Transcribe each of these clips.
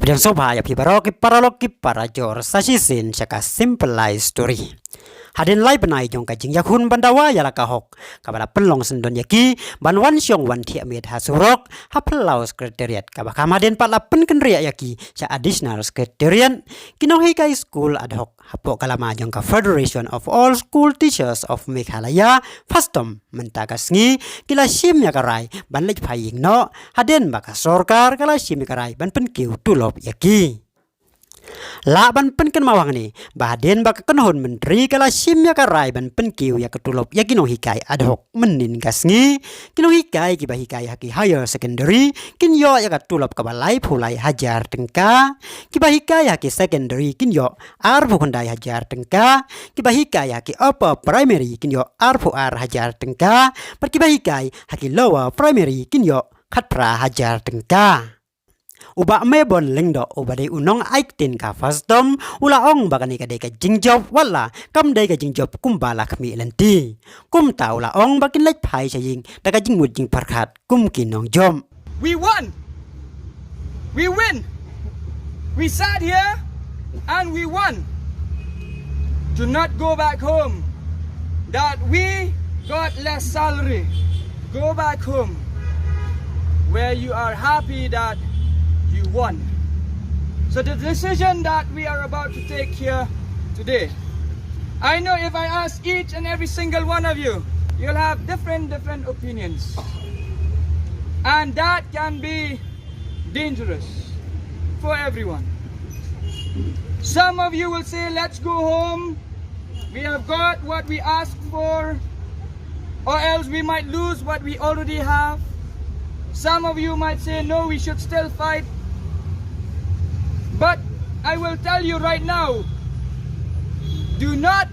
Seperti soba ya pibaroki parajor sasisin saka simplified story. Hadin lai benai jong kajing yakun bandawa ya lakahok kabala pelong sendon yaki banwan syong wan ti amit hasurok hapelau sekretariat kabakamadin patlapen kenriak yaki sa additional sekretariat kinohi kai school ad hoc hapok kalama jong ka Federation of All School Teachers of Meghalaya fastom mentagasngi kila sim yakarai ban lej phaying no hadin baka sorkar kala sim yakarai ban penkiu tulop yaki la ban penken mawang ni baden baka kenhon menteri kala sim ya karai ban penkiu ya ketulop ya kino hikai ad hoc menin gasngi kino hikai ki bahikai haki higher secondary kin yo ya ketulop ka balai phulai hajar tengka ki bahikai haki secondary kin yo ar phukandai hajar tengka ki bahikai haki upper primary kin yo ar phuar hajar tengka par ki bahikai haki lower primary kin yo khatra hajar tengka Uba Mayborn Lyngdoh uba de unong aiktin ka fastom ula ong bakani ka de ka jingjop wala kam de ka jingjop kumbala kami lenti kum ta ula ong bakin lek phai saying da ka jingmut jing parkhat kum kin nongjop. We won. We win. We sat here and we won. Do not go back home. That we got less salary. Go back home where you are happy that you won. So the decision that we are about to take here today, I know if I ask each and every single one of you, you'll have different opinions. And that can be dangerous for everyone. Some of you will say, let's go home. We have got what we asked for, or else we might lose what we already have. Some of you might say, no, we should still fight. But I will tell you right now, do not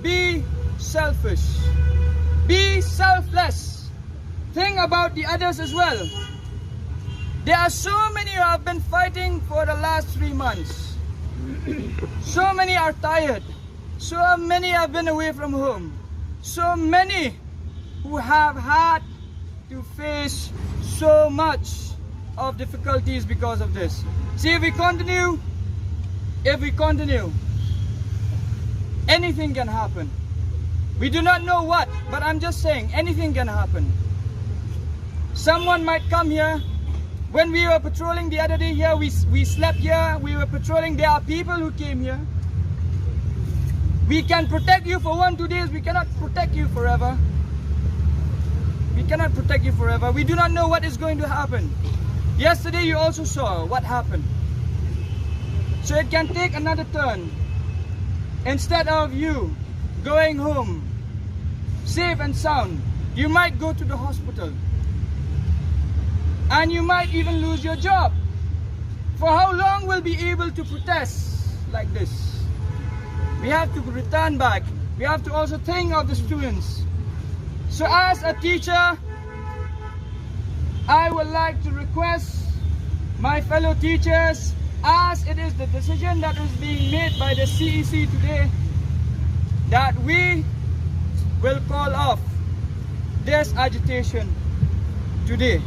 be selfish. Be selfless. Think about the others as well. There are so many who have been fighting for the last 3 months. So many are tired. So many have been away from home. So many who have had to face so much of difficulties because of this. See, if we continue, anything can happen. We do not know what, but I'm just saying anything can happen. Someone might come here. When we were patrolling the other day here, we slept here, we were patrolling, there are people who came here. We can protect you for 1-2 days, we cannot protect you forever. We cannot protect you forever. We do not know what is going to happen. Yesterday you also saw what happened. So it can take another turn. Instead of you going home safe and sound, you might go to the hospital. And you might even lose your job. For how long will we be able to protest like this? We have to return back. We have to also think of the students. So as a teacher, I would like to request my fellow teachers, as it is the decision that is being made by the CEC today, that we will call off this agitation today.